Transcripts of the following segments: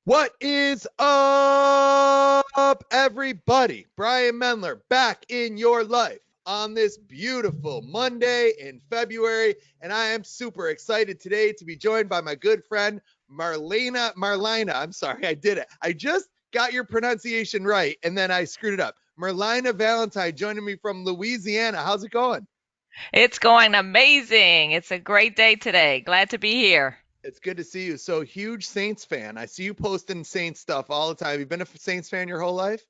What is up, everybody? Brian Mendler back in your life on this beautiful Monday in February, and I am super excited today to be joined by my good friend Marlena. I'm sorry, I did it. I just got your pronunciation right, and then I screwed it up. Merlyna Valentine joining me from Louisiana. How's it going? It's going amazing. It's a great day today. Glad to be here. It's good to see you. So, huge Saints fan. I see you posting Saints stuff all the time. You've been a Saints fan your whole life?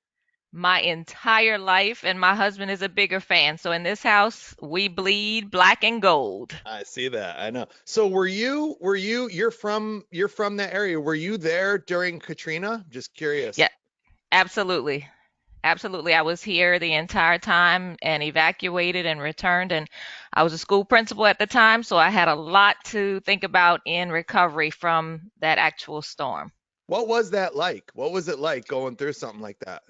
My entire life, and my husband is a bigger fan. So in this house, we bleed black and gold. I see that. I know. So you're from that area. Were you there during Katrina? Just curious. Yeah, absolutely. Absolutely. I was here the entire time and evacuated and returned. And I was a school principal at the time. So I had a lot to think about in recovery from that actual storm. What was that like? What was it like going through something like that?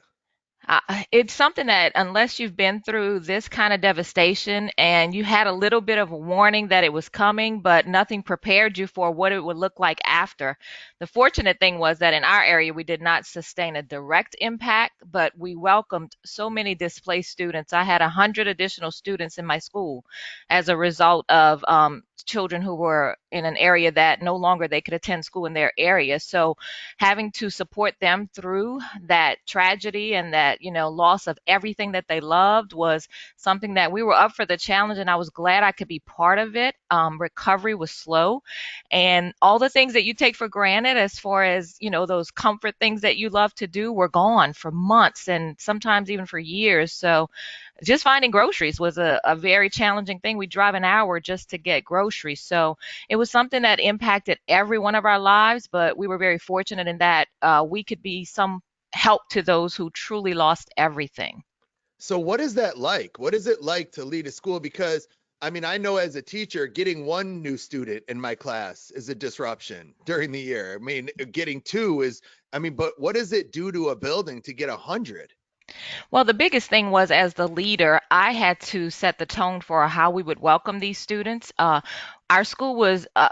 It's something that, unless you've been through this kind of devastation and you had a little bit of a warning that it was coming, but nothing prepared you for what it would look like after. The fortunate thing was that in our area, we did not sustain a direct impact, but we welcomed so many displaced students. I had 100 additional students in my school as a result of children who were in an area that no longer they could attend school in their area. So having to support them through that tragedy and that loss of everything that they loved was something that we were up for the challenge, and I was glad I could be part of it. Recovery was slow, and all the things that you take for granted as far as those comfort things that you love to do were gone for months and sometimes even for years. So just finding groceries was a very challenging thing. We drive an hour just to get groceries. So it was something that impacted every one of our lives, but we were very fortunate in that we could be some help to those who truly lost everything. So what is that like? What is it like to lead a school? Because I mean, I know as a teacher, getting one new student in my class is a disruption during the year. I mean, getting two is, I mean, but what does it do to a building to get 100? Well, the biggest thing was as the leader, I had to set the tone for how we would welcome these students. Our school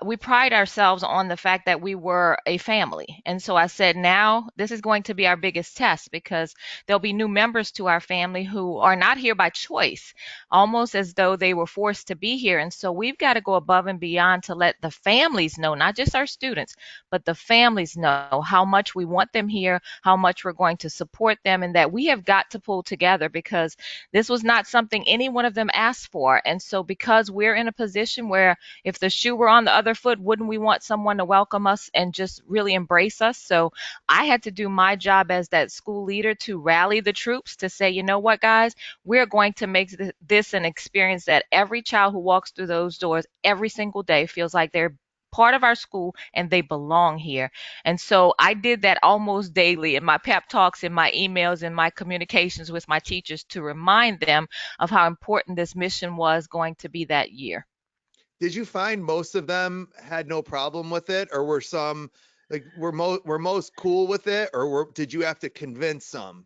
we pride ourselves on the fact that we were a family. And so I said, now this is going to be our biggest test because there'll be new members to our family who are not here by choice, almost as though they were forced to be here. And so we've got to go above and beyond to let the families know, not just our students, but the families know how much we want them here, how much we're going to support them, and that we have got to pull together because this was not something any one of them asked for. And so, because we're in a position where if the shoe were on the other foot, wouldn't we want someone to welcome us and just really embrace us? So, I had to do my job as that school leader to rally the troops to say, you know what, guys, we're going to make this an experience that every child who walks through those doors every single day feels like they're part of our school and they belong here. And so I did that almost daily in my pep talks, in my emails, in my communications with my teachers to remind them of how important this mission was going to be that year. Did you find most of them had no problem with it, or were some like were most cool with it, or did you have to convince some?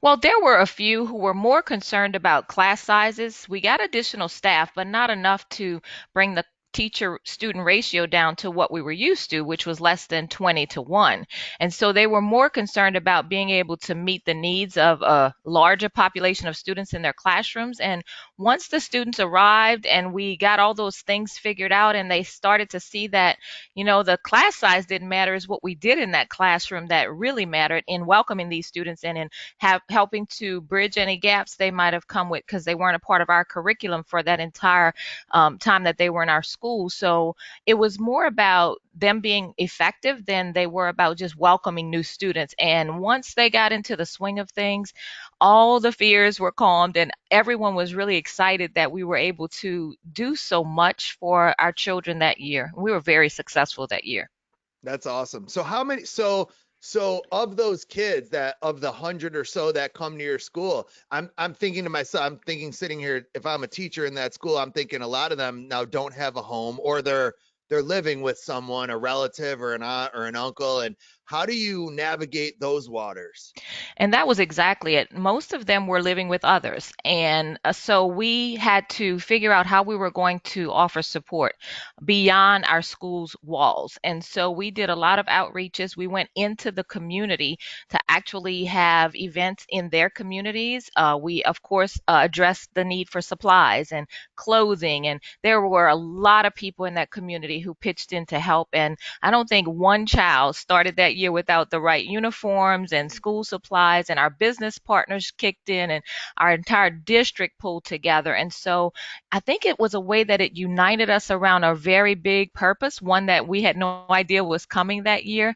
Well, there were a few who were more concerned about class sizes. We got additional staff, but not enough to bring the teacher student ratio down to what we were used to, which was less than 20 to 1. And so they were more concerned about being able to meet the needs of a larger population of students in their classrooms. And once the students arrived and we got all those things figured out and they started to see that, the class size didn't matter, is what we did in that classroom that really mattered in welcoming these students and in helping to bridge any gaps they might have come with because they weren't a part of our curriculum for that entire time that they were in our school. So it was more about them being effective than they were about just welcoming new students. And once they got into the swing of things, all the fears were calmed and everyone was really excited that we were able to do so much for our children that year. We were very successful that year. That's awesome. So how many? So of those kids that of the 100 or so that come to your school, I'm thinking to myself, I'm thinking sitting here, if I'm a teacher in that school, I'm thinking a lot of them now don't have a home, or they're living with someone, a relative or an aunt or an uncle, and how do you navigate those waters? And that was exactly it. Most of them were living with others. And so we had to figure out how we were going to offer support beyond our school's walls. And so we did a lot of outreaches. We went into the community to actually have events in their communities. We, of course, addressed the need for supplies and clothing. And there were a lot of people in that community who pitched in to help. And I don't think one child started that year without the right uniforms and school supplies, and our business partners kicked in, and our entire district pulled together. And so I think it was a way that it united us around a very big purpose, one that we had no idea was coming that year.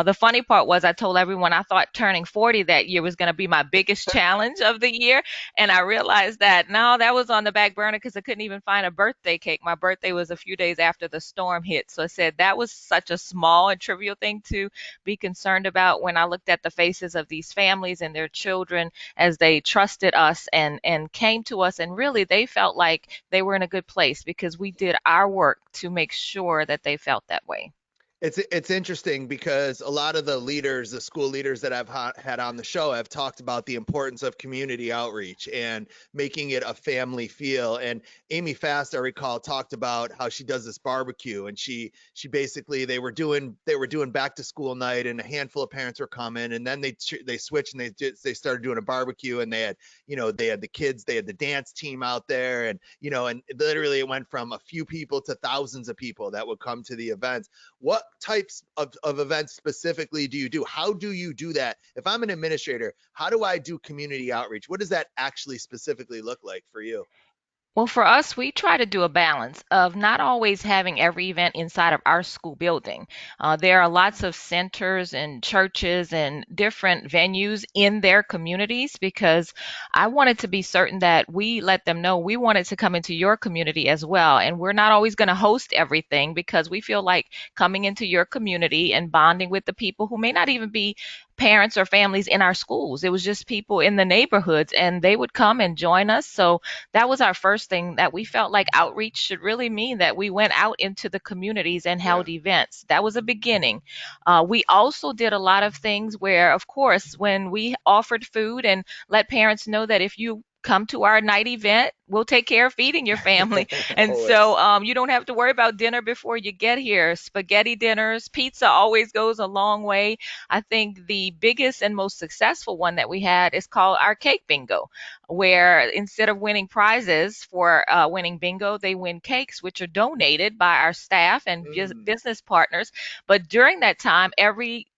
The funny part was I told everyone I thought turning 40 that year was going to be my biggest challenge of the year. And I realized that no, that was on the back burner because I couldn't even find a birthday cake. My birthday was a few days after the storm hit. So I said that was such a small and trivial thing to be concerned about when I looked at the faces of these families and their children as they trusted us and came to us, and really they felt like they were in a good place because we did our work to make sure that they felt that way. It's interesting because a lot of the leaders, the school leaders that I've had on the show, have talked about the importance of community outreach and making it a family feel. And Amy Fast, I recall, talked about how she does this barbecue, and she basically they were doing back to school night, and a handful of parents were coming, and then they switched and they started doing a barbecue, and they had the kids, they had the dance team out there, and literally it went from a few people to thousands of people that would come to the events. What types of events specifically do you do? How do you do that? If I'm an administrator, how do I do community outreach? What does that actually specifically look like for you? Well, for us, we try to do a balance of not always having every event inside of our school building. There are lots of centers and churches and different venues in their communities because I wanted to be certain that we let them know we wanted to come into your community as well. And we're not always going to host everything because we feel like coming into your community and bonding with the people who may not even be parents or families in our schools. It was just people in the neighborhoods, and they would come and join us. So that was our first thing that we felt like outreach should really mean that we went out into the communities and Yeah. held events. That was a beginning. We also did a lot of things where, of course, when we offered food and let parents know that if you come to our night event, we'll take care of feeding your family. And so Always. you don't have to worry about dinner before you get here. Spaghetti dinners, pizza always goes a long way. I think the biggest and most successful one that we had is called our cake bingo, where instead of winning prizes for winning bingo, they win cakes, which are donated by our staff and Mm, business partners. But during that time, every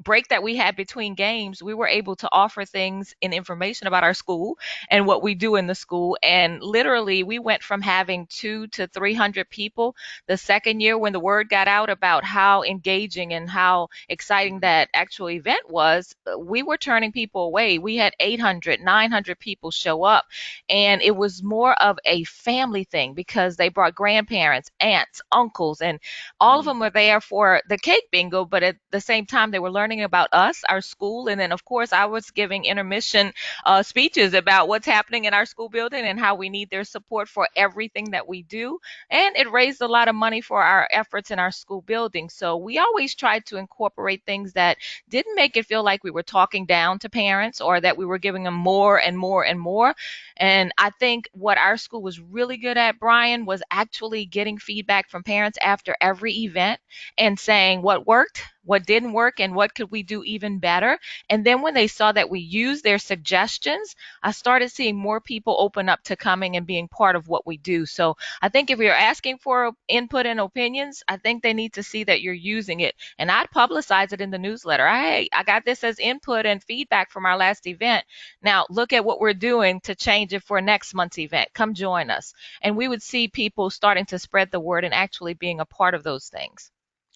break that we had between games, we were able to offer things and information about our school and what we do in the school. And literally, we went from having 200 to 300 people the second year when the word got out about how engaging and how exciting mm, that actual event was. We were turning people away. We had 800, 900 people show up. And it was more of a family thing because they brought grandparents, aunts, uncles, and all of mm. them were there for the cake bingo, but at the same time, they were learning about us, our school, and then, of course, I was giving intermission speeches about what's happening in our school building and how we need their support for everything that we do. And it raised a lot of money for our efforts in our school building. So we always tried to incorporate things that didn't make it feel like we were talking down to parents or that we were giving them more and more and more. And I think what our school was really good at, Brian, was actually getting feedback from parents after every event and saying what worked, what didn't work, and what could we do even better. And then when they saw that we used their suggestions, I started seeing more people open up to coming and being part of what we do. So I think if you're asking for input and opinions, I think they need to see that you're using it. And I'd publicize it in the newsletter. Hey, I got this as input and feedback from our last event. Now, look at what we're doing to change it for next month's event. Come join us. And we would see people starting to spread the word and actually being a part of those things.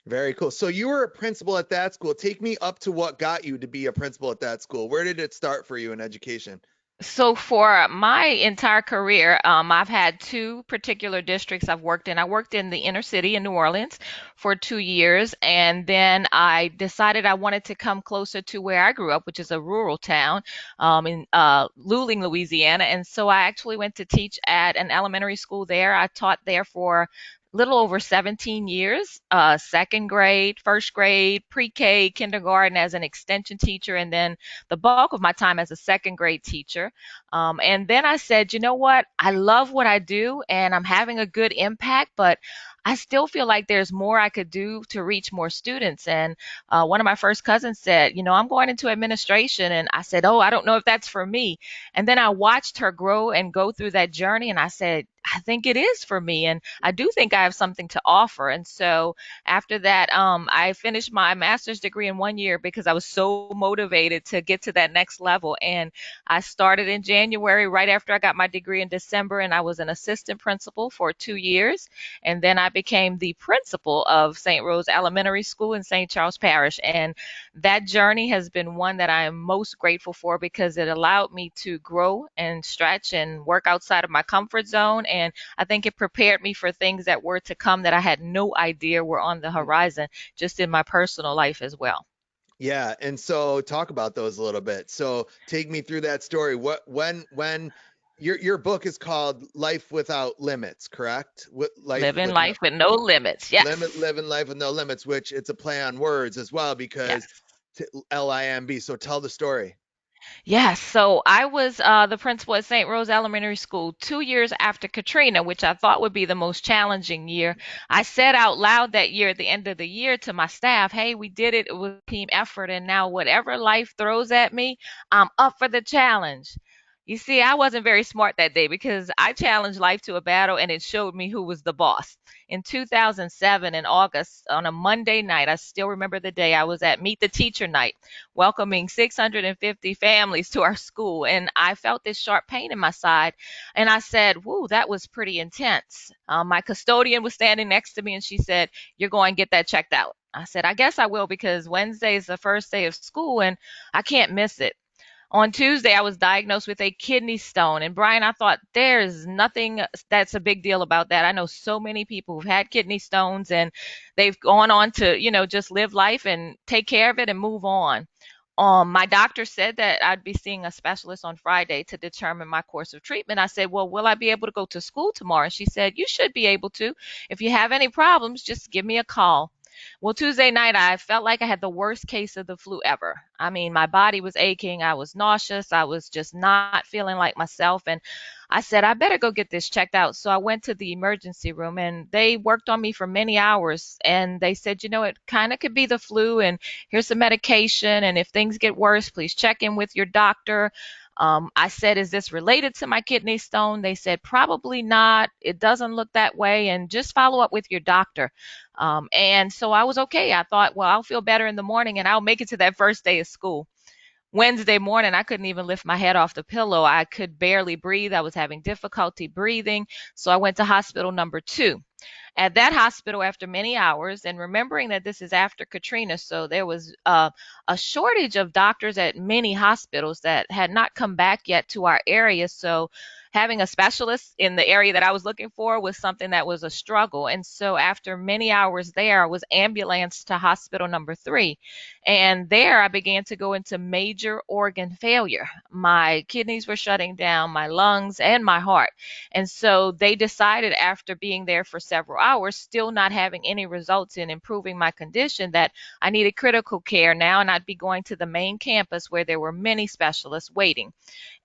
Very cool. So you were a principal at that school. Take me up to what got you to be a principal at that school. Where did it start for you in education? So for my entire career, I've had two particular districts I've worked in. I worked in the inner city in New Orleans for 2 years, and then I decided I wanted to come closer to where I grew up, which is a rural town in Luling, Louisiana. And so I actually went to teach at an elementary school there. I taught there for little over 17 years, second grade, first grade, pre-K, kindergarten as an extension teacher, and then the bulk of my time as a second grade teacher. And then I said, you know what? I love what I do and I'm having a good impact, but I still feel like there's more I could do to reach more students. And one of my first cousins said, I'm going into administration. And I said, oh, I don't know if that's for me. And then I watched her grow and go through that journey. And I said, I think it is for me. And I do think I have something to offer. And so after that, I finished my master's degree in 1 year because I was so motivated to get to that next level. And I started in January, right after I got my degree in December, and I was an assistant principal for 2 years. And then I became the principal of St. Rose Elementary School in St. Charles Parish. And that journey has been one that I am most grateful for because it allowed me to grow and stretch and work outside of my comfort zone. And I think it prepared me for things that were to come that I had no idea were on the horizon, just in my personal life as well. Yeah, and so talk about those a little bit. So take me through that story. What when your book is called Life Without Limits, correct? Life Living with no life with no limits. Yes. living life with no limits, which it's a play on words as well because Yes. LIMB. So tell the story. Yes, so I was the principal at St. Rose Elementary School 2 years after Katrina, which I thought would be the most challenging year. I said out loud that year at the end of the year to my staff, hey, we did it. It was a team effort. And now, whatever life throws at me, I'm up for the challenge. You see, I wasn't very smart that day because I challenged life to a battle and it showed me who was the boss. In 2007, in August, on a Monday night, I still remember the day, I was at Meet the Teacher Night welcoming 650 families to our school. And I felt this sharp pain in my side. And I said, whoa, that was pretty intense. My custodian was standing next to me and she said, you're going to get that checked out. I said, I guess I will because Wednesday is the first day of school and I can't miss it. On Tuesday, I was diagnosed with a kidney stone. And Brian, I thought there's nothing that's a big deal about that. I know so many people who've had kidney stones and they've gone on to, just live life and take care of it and move on. My doctor said that I'd be seeing a specialist on Friday to determine my course of treatment. I said, well, will I be able to go to school tomorrow? And she said, you should be able to. If you have any problems, just give me a call. Well, Tuesday night, I felt like I had the worst case of the flu ever. I mean, my body was aching. I was nauseous. I was just not feeling like myself. And I said, I better go get this checked out. So I went to the emergency room and they worked on me for many hours. And they said, it kind of could be the flu. And here's some medication. And if things get worse, please check in with your doctor. I said, is this related to my kidney stone? They said, probably not. It doesn't look that way. And just follow up with your doctor. And so I was okay. I thought, well, I'll feel better in the morning and I'll make it to that first day of school. Wednesday morning, I couldn't even lift my head off the pillow. I could barely breathe. I was having difficulty breathing. So I went to hospital number 2. At that hospital, after many hours, and remembering that this is after Katrina, so there was a shortage of doctors at many hospitals that had not come back yet to our area. So having a specialist in the area that I was looking for was something that was a struggle. And so after many hours there, I was ambulanced to hospital number 3. And there I began to go into major organ failure. My kidneys were shutting down, my lungs, and my heart. And so they decided after being there for several hours, still not having any results in improving my condition, that I needed critical care now and I'd be going to the main campus where there were many specialists waiting.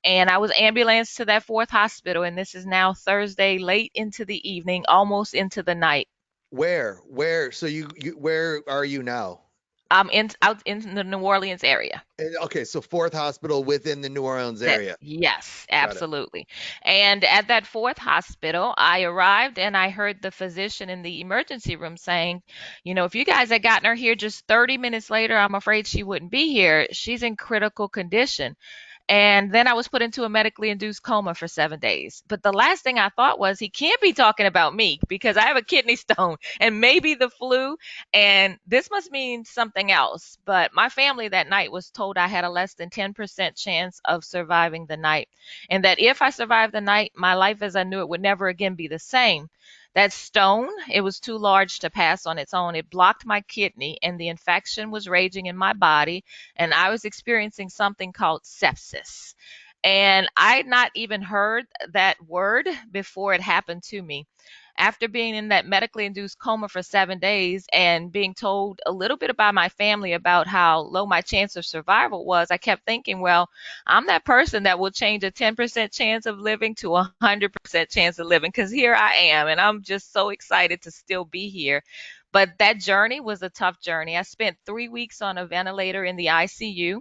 And I was ambulanced to that fourth hospital, and this is now Thursday, late into the evening, almost into the night. Where? So where are you now? I'm out in the New Orleans area. Okay, so fourth hospital within the New Orleans area. Yes, Got it. absolutely. And at that fourth hospital, I arrived and I heard the physician in the emergency room saying, if you guys had gotten her here just 30 minutes later, I'm afraid she wouldn't be here. She's in critical condition. And then I was put into a medically induced coma for 7 days. But the last thing I thought was, he can't be talking about me because I have a kidney stone and maybe the flu. And this must mean something else. But my family that night was told I had a less than 10% chance of surviving the night. And that if I survived the night, my life as I knew it would never again be the same. That stone, it was too large to pass on its own. It blocked my kidney, and the infection was raging in my body, and I was experiencing something called sepsis. And I had not even heard that word before it happened to me. after being in that medically induced coma for 7 days and being told a little bit about my family about how low my chance of survival was, I kept thinking, well, I'm that person that will change a 10% chance of living to a 100% chance of living, because here I am and I'm just so excited to still be here. But that journey was a tough journey. I spent 3 weeks on a ventilator in the ICU,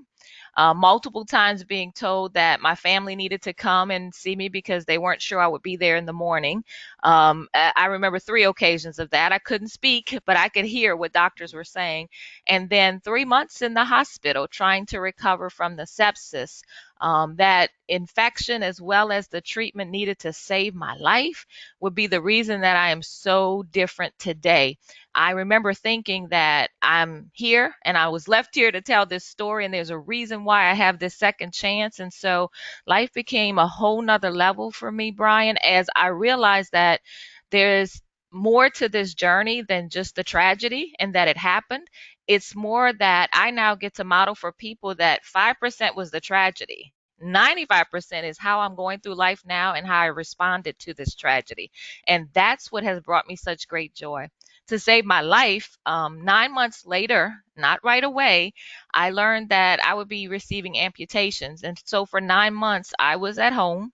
multiple times being told that my family needed to come and see me because they weren't sure I would be there in the morning. I remember 3 occasions of that. I couldn't speak, but I could hear what doctors were saying. And then 3 months in the hospital trying to recover from the sepsis. That infection, as well as the treatment needed to save my life, would be the reason that I am so different today. I remember thinking that I'm here and I was left here to tell this story, and there's a reason why I have this second chance. And so life became a whole nother level for me, Brian, as I realized that there's more to this journey than just the tragedy and that it happened. It's more that I now get to model for people that 5% was the tragedy. 95% is how I'm going through life now and how I responded to this tragedy. And that's what has brought me such great joy. To save my life, 9 months later, not right away, I learned that I would be receiving amputations. And so for 9 months, I was at home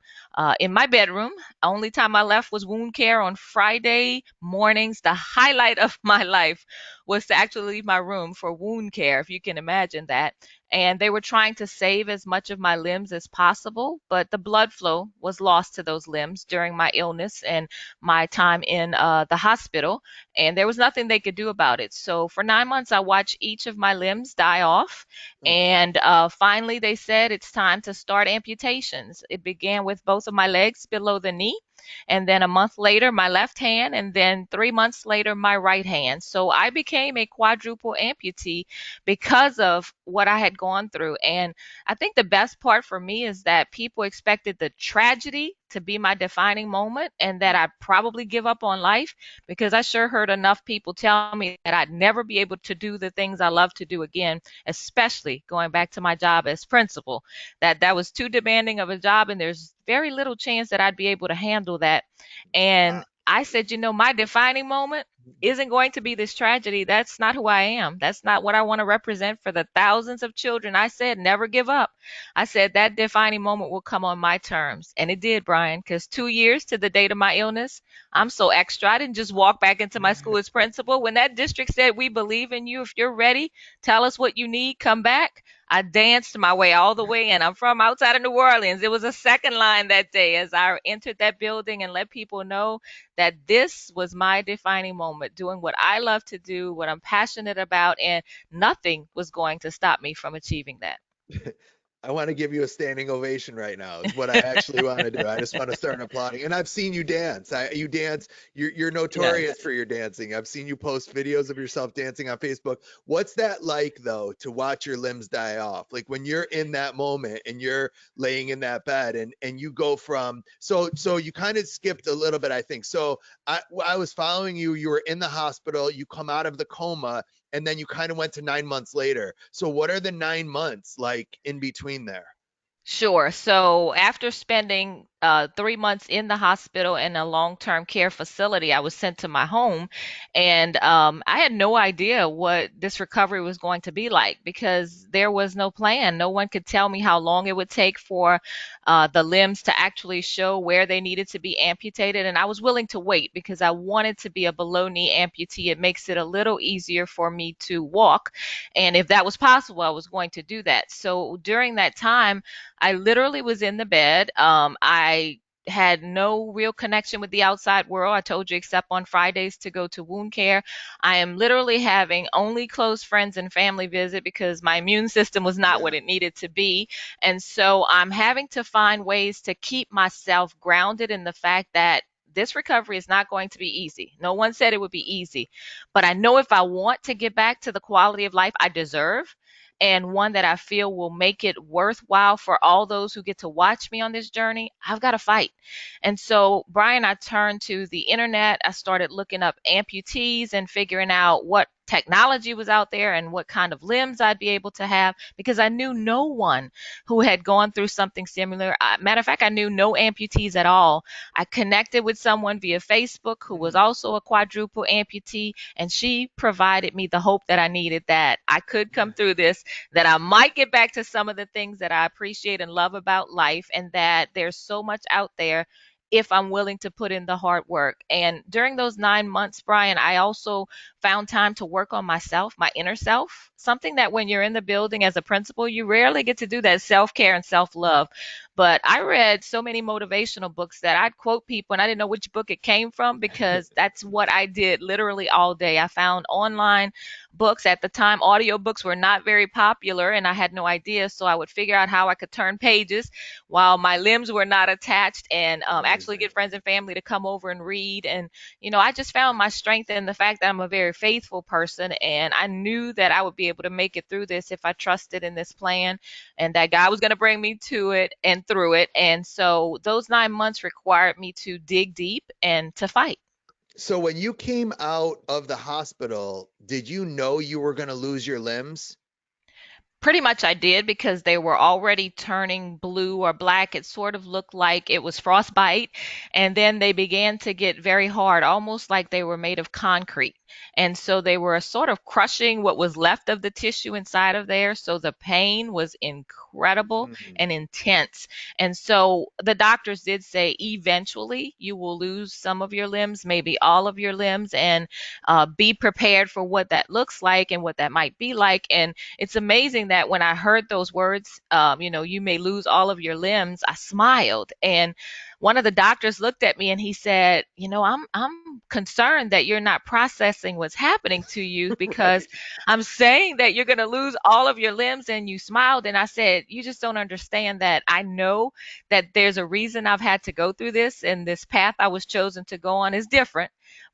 in my bedroom. Only time I left was wound care on Friday mornings. The highlight of my life was to actually leave my room for wound care, if you can imagine that. And they were trying to save as much of my limbs as possible, but the blood flow was lost to those limbs during my illness and my time in the hospital, and there was nothing they could do about it. So for 9 months, I watched each of my limbs die off, Oh, and finally they said it's time to start amputations. It began with both of my legs below the knee, and then a month later my left hand, and then 3 months later my right hand. So I became a quadruple amputee because of what I had gone through. And I think the best part for me is that people expected the tragedy to be my defining moment and that I'd probably give up on life, because I sure heard enough people tell me that I'd never be able to do the things I love to do again, especially going back to my job as principal. That was too demanding of a job, and there's very little chance that I'd be able to handle that. wow. And I said, my defining moment isn't going to be this tragedy. That's not who I am. That's not what I want to represent for the thousands of children. I said, never give up. I said that defining moment will come on my terms. And it did, Brian, because 2 years to the date of my illness, I'm so extra. I didn't just walk back into my school as principal. When that district said, we believe in you, if you're ready, tell us what you need, come back. I danced my way all the way in. I'm from outside of New Orleans. It was a second line that day as I entered that building and let people know that this was my defining moment, doing what I love to do, what I'm passionate about, and nothing was going to stop me from achieving that. I want to give you a standing ovation right now. Is what I actually want to do. I just want to start applauding. And I've seen you dance. You dance. You're notorious Yes. for your dancing. I've seen you post videos of yourself dancing on Facebook. What's that like though, to watch your limbs die off? Like when you're in that moment and you're laying in that bed and you go from so you kind of skipped a little bit, I think. So I was following you. You were in the hospital. You come out of the coma, and then you kind of went to 9 months later. So what are the 9 months like in between there? Sure. So after spending 3 months in the hospital in a long-term care facility, I was sent to my home, and I had no idea what this recovery was going to be like because there was no plan. No one could tell me how long it would take for the limbs to actually show where they needed to be amputated, and I was willing to wait because I wanted to be a below-knee amputee. It makes it a little easier for me to walk, and if that was possible, I was going to do that. So during that time, I literally was in the bed. I had no real connection with the outside world. I told you, except on Fridays to go to wound care. I am literally having only close friends and family visit because my immune system was not what Yeah. it needed to be. And so I'm having to find ways to keep myself grounded in the fact that this recovery is not going to be easy. No one said it would be easy, but I know if I want to get back to the quality of life I deserve, and one that I feel will make it worthwhile for all those who get to watch me on this journey, I've got to fight. And so, Brian, I turned to the internet. I started looking up amputees and figuring out what technology was out there and what kind of limbs I'd be able to have, because I knew no one who had gone through something similar. Matter of fact, I knew no amputees at all. I connected with someone via Facebook who was Mm. also a quadruple amputee, and she provided me the hope that I needed, that I could come through this, that I might get back to some of the things that I appreciate and love about life, and that there's so much out there if I'm willing to put in the hard work. And during those 9 months, Brian, I also found time to work on myself, my inner self, something that when you're in the building as a principal, you rarely get to do, that self care and self love. But I read so many motivational books that I'd quote people and I didn't know which book it came from, because that's what I did literally all day. I found online books. At the time, audiobooks were not very popular and I had no idea. So I would figure out how I could turn pages while my limbs were not attached, and actually Amazing. get friends and family to come over and read. And, I just found my strength in the fact that I'm a very faithful person. And I knew that I would be able to make it through this if I trusted in this plan, and that God was going to bring me to it and through it. And so those 9 months required me to dig deep and to fight. So when you came out of the hospital, did you know you were going to lose your limbs? Pretty much I did, because they were already turning blue or black. It sort of looked like it was frostbite. And then they began to get very hard, almost like they were made of concrete. And so they were sort of crushing what was left of the tissue inside of there. So the pain was incredible Mm. and intense. And so the doctors did say eventually you will lose some of your limbs, maybe all of your limbs, and be prepared for what that looks like and what that might be like. And it's amazing that when I heard those words, you may lose all of your limbs, I smiled. And one of the doctors looked at me and he said, I'm concerned that you're not processing what's happening to you, because Right. I'm saying that you're going to lose all of your limbs, and you smiled. And I said, you just don't understand that I know that there's a reason I've had to go through this, and this path I was chosen to go on is different,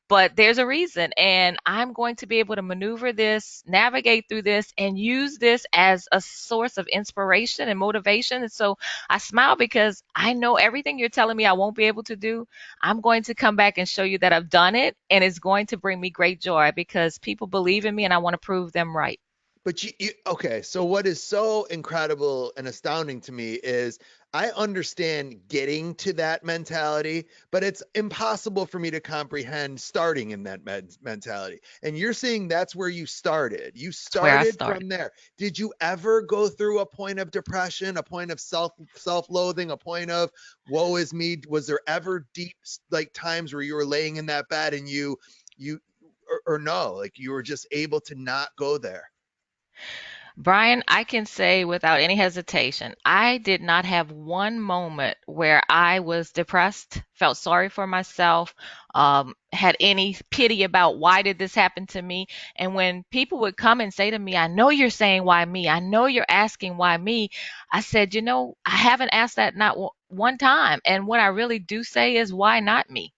but there's a reason, and I'm going to be able to maneuver this, navigate through this, and use this as a source of inspiration and motivation. And so I smile, because I know everything you're telling me I won't be able to do, I'm going to come back and show you that I've done it, and it's going to bring me great joy, because people believe in me and I want to prove them right. But okay, so what is so incredible and astounding to me is I understand getting to that mentality, but it's impossible for me to comprehend starting in that mentality. And you're saying that's where you started. You It's where I started started. from there. Did you ever go through a point of depression, a point of self-loathing, a point of woe is me? Was there ever deep like times where you were laying in that bed and you or no, like you were just able to not go there? Brian, I can say without any hesitation, I did not have one moment where I was depressed, felt sorry for myself, had any pity about why did this happen to me. And when people would come and say to me, I know you're saying why me, I know you're asking why me, I said, I haven't asked that not one time. And what I really do say is, why not me?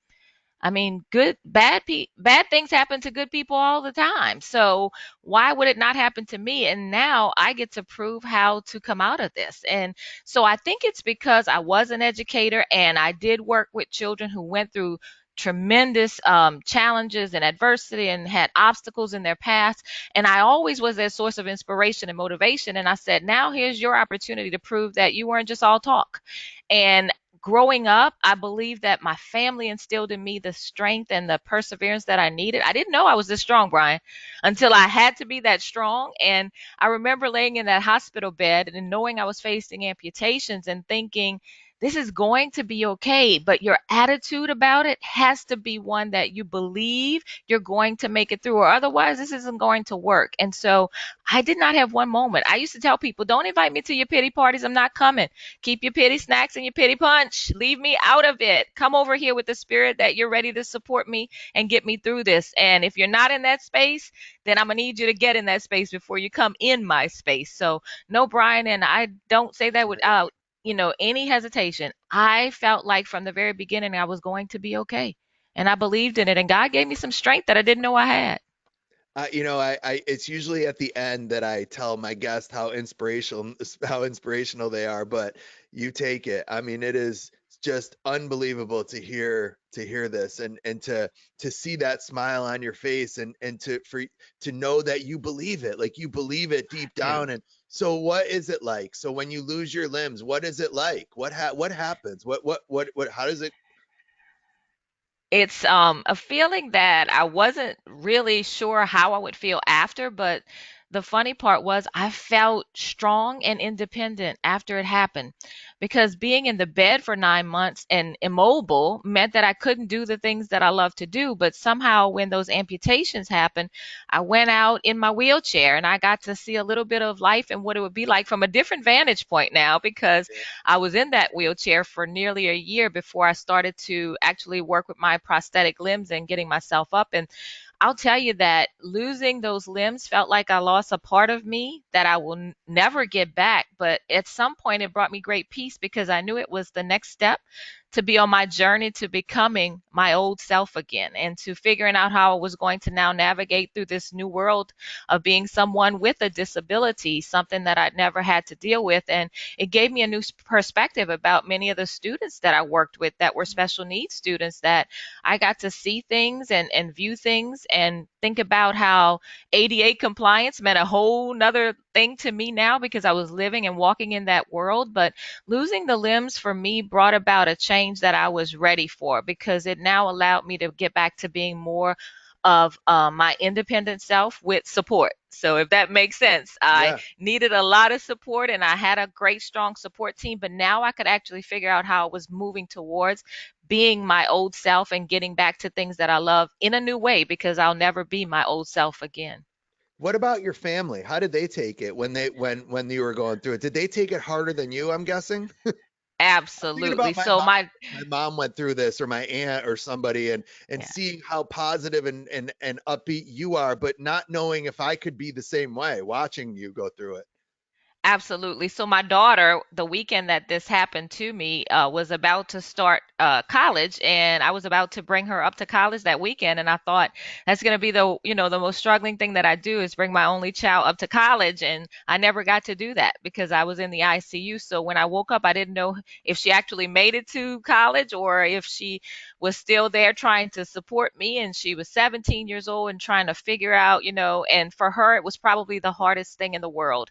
I mean, bad things happen to good people all the time. So why would it not happen to me? And now I get to prove how to come out of this. And so I think it's because I was an educator and I did work with children who went through tremendous challenges and adversity and had obstacles in their past. And I always was their source of inspiration and motivation. And I said, now here's your opportunity to prove that you weren't just all talk. And growing up, I believe that my family instilled in me the strength and the perseverance that I needed. I didn't know I was this strong, Brian, until I had to be that strong. And I remember laying in that hospital bed and knowing I was facing amputations and thinking, this is going to be okay. But your attitude about it has to be one that you believe you're going to make it through, or otherwise, this isn't going to work. And so I did not have one moment. I used to tell people, don't invite me to your pity parties. I'm not coming. Keep your pity snacks and your pity punch. Leave me out of it. Come over here with the spirit that you're ready to support me and get me through this. And if you're not in that space, then I'm going to need you to get in that space before you come in my space. So, no, Brian, and I don't say that without, any hesitation. I felt like from the very beginning I was going to be okay. And I believed in it. And God gave me some strength that I didn't know I had. It's usually at the end that I tell my guests how inspirational they are, but you take it. I mean, it is just unbelievable to hear this and to see that smile on your face and to know that you believe it, like you believe it deep Do. down. And so what is it like? So when you lose your limbs, what is it like? What happens? What how does it? It's a feeling that I wasn't really sure how I would feel after, but the funny part was I felt strong and independent after it happened because being in the bed for 9 months and immobile meant that I couldn't do the things that I love to do. But somehow, when those amputations happened, I went out in my wheelchair and I got to see a little bit of life and what it would be like from a different vantage point now because I was in that wheelchair for nearly a year before I started to actually work with my prosthetic limbs and getting myself up. And I'll tell you that losing those limbs felt like I lost a part of me that I will never get back. But at some point, it brought me great peace because I knew it was the next step to be on my journey to becoming my old self again and to figuring out how I was going to now navigate through this new world of being someone with a disability, something that I'd never had to deal with. And it gave me a new perspective about many of the students that I worked with that were special needs students, that I got to see things and view things and think about how ADA compliance meant a whole nother thing to me now because I was living and walking in that world. But losing the limbs for me brought about a change that I was ready for because it now allowed me to get back to being more of my independent self with support. So, if that makes sense, I Yeah. needed a lot of support and I had a great, strong support team, but now I could actually figure out how I was moving towards being my old self and getting back to things that I love in a new way because I'll never be my old self again. What about your family? How did they take it when when you were going through it? Did they take it harder than you, I'm guessing? I'm thinking Absolutely. about my So, mom. my, My mom went through this, or my aunt, or somebody, and yeah. seeing how positive and upbeat you are, but not knowing if I could be the same way, watching you go through it. Absolutely. So my daughter, the weekend that this happened to me, was about to start college, and I was about to bring her up to college that weekend. And I thought that's going to be the most struggling thing that I do is bring my only child up to college. And I never got to do that because I was in the ICU. So when I woke up, I didn't know if she actually made it to college or if she was still there trying to support me. And she was 17 years old and trying to figure out. And for her, it was probably the hardest thing in the world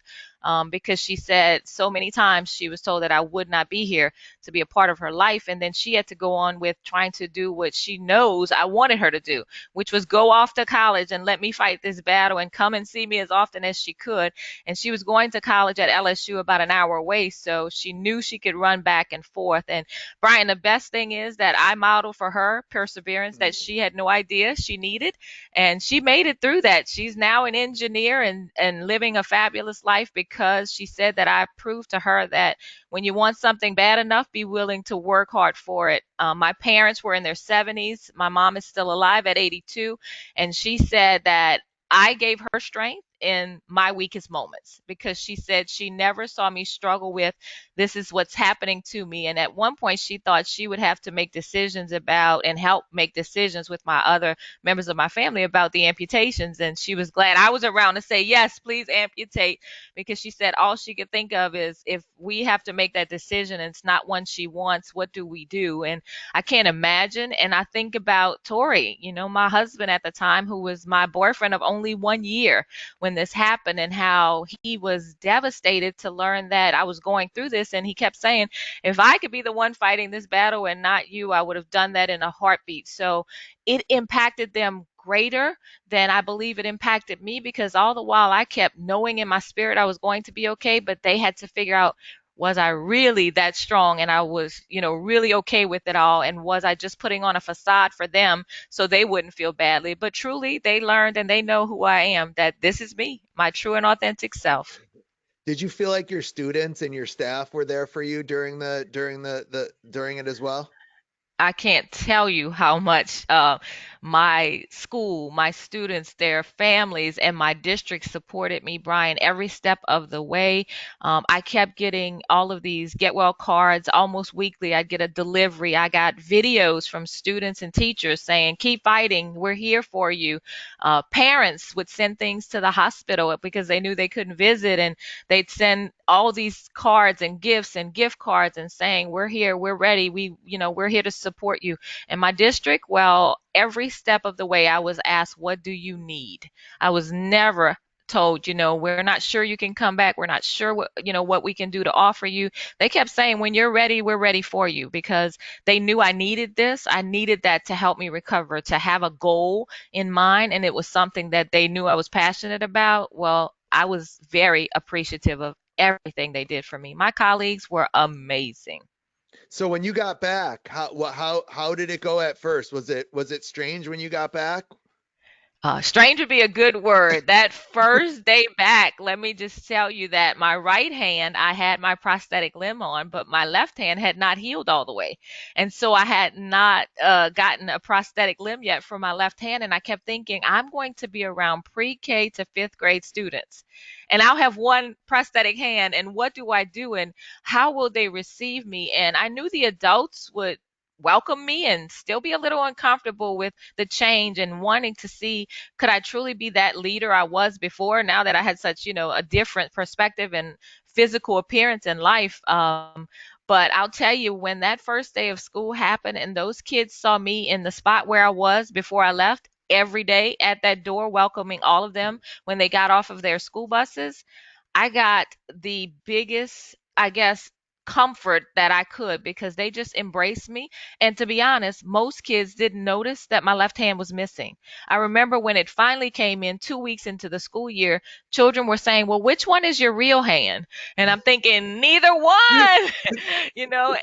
because she said so many times she was told that I would not be here to be a part of her life. And then she had to go on with trying to do what she knows I wanted her to do, which was go off to college and let me fight this battle and come and see me as often as she could. And she was going to college at LSU about an hour away, so she knew she could run back and forth. And Brian, the best thing is that I modeled for her perseverance that she had no idea she needed, and she made it through that. She's now an engineer and living a fabulous life because she said that I proved to her that when you want something bad enough, be willing to work hard for it. My parents were in their 70s. My mom is still alive at 82, and she said that I gave her strength in my weakest moments because she said she never saw me struggle with this is what's happening to me. And at one point, she thought she would have to make decisions about and help make decisions with my other members of my family about the amputations. And she was glad I was around to say, yes, please amputate, because she said all she could think of is if we have to make that decision and it's not one she wants, what do we do? And I can't imagine. And I think about Tori, my husband at the time, who was my boyfriend of only 1 year when this happened, and how he was devastated to learn that I was going through this. And he kept saying, if I could be the one fighting this battle and not you, I would have done that in a heartbeat. So it impacted them greater than I believe it impacted me because all the while I kept knowing in my spirit I was going to be okay, but they had to figure out, was I really that strong and I was really okay with it all? And was I just putting on a facade for them so they wouldn't feel badly? But truly, they learned and they know who I am, that this is me, my true and authentic self. Did you feel like your students and your staff were there for you during the during it as well? I can't tell you how much my school, my students, their families, and my district supported me, Brian, every step of the way. I kept getting all of these get well cards almost weekly. I'd get a delivery. I got videos from students and teachers saying, keep fighting, we're here for you. Parents would send things to the hospital because they knew they couldn't visit, and they'd send all these cards and gifts and gift cards and saying, we're here, we're ready, we're here to support you. In my district, well, every step of the way I was asked, what do you need? I was never told, we're not sure you can come back, we're not sure what we can do to offer you. They kept saying, when you're ready, we're ready for you, because they knew I needed this. I needed that to help me recover, to have a goal in mind, and it was something that they knew I was passionate about. Well, I was very appreciative of everything they did for me. My colleagues were amazing. So when you got back, how did it go at first? Was it strange when you got back? Strange would be a good word. That first day back, let me just tell you that my right hand, I had my prosthetic limb on, but my left hand had not healed all the way. And so I had not gotten a prosthetic limb yet for my left hand. And I kept thinking, I'm going to be around pre K to fifth grade students. And I'll have one prosthetic hand. And what do I do? And how will they receive me? And I knew the adults would welcome me and still be a little uncomfortable with the change and wanting to see, could I truly be that leader I was before, now that I had such, a different perspective and physical appearance in life. But I'll tell you, when that first day of school happened and those kids saw me in the spot where I was before I left, every day at that door, welcoming all of them when they got off of their school buses, I got the biggest, I guess, comfort that I could, because they just embraced me. And to be honest, most kids didn't notice that my left hand was missing. I remember when it finally came in 2 weeks into the school year, children were saying, well, which one is your real hand? And I'm thinking, neither one,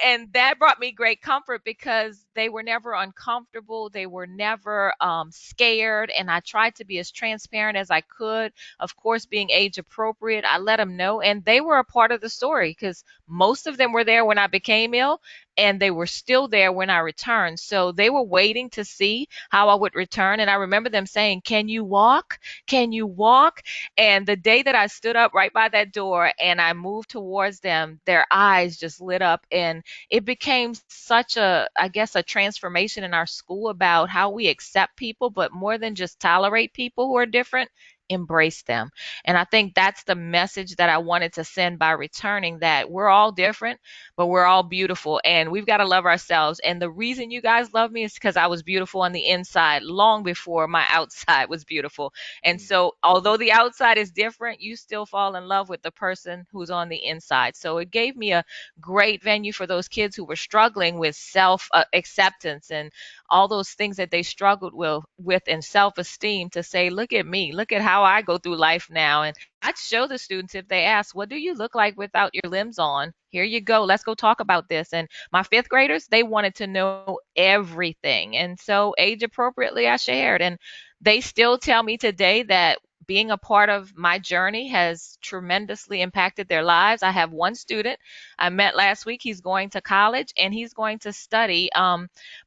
and that brought me great comfort, because they were never uncomfortable. They were never scared. And I tried to be as transparent as I could, of course, being age appropriate. I let them know, and they were a part of the story, because most of them were there when I became ill, and they were still there when I returned. So they were waiting to see how I would return. And I remember them saying, can you walk? Can you walk? And the day that I stood up right by that door and I moved towards them, their eyes just lit up. And it became such a, I guess, a transformation in our school about how we accept people, but more than just tolerate people who are different, embrace them. And I think that's the message that I wanted to send by returning, that we're all different, but we're all beautiful, and we've got to love ourselves. And the reason you guys love me is because I was beautiful on the inside long before my outside was beautiful. And so, although the outside is different, you still fall in love with the person who's on the inside. So, it gave me a great venue for those kids who were struggling with self acceptance and all those things that they struggled with in self-esteem, to say, look at me, look at how I go through life now. And I'd show the students, if they ask, what do you look like without your limbs on? Here you go, let's go talk about this. And my fifth graders, they wanted to know everything, and so age appropriately I shared. And they still tell me today that being a part of my journey has tremendously impacted their lives. I have one student I met last week. He's going to college, and he's going to study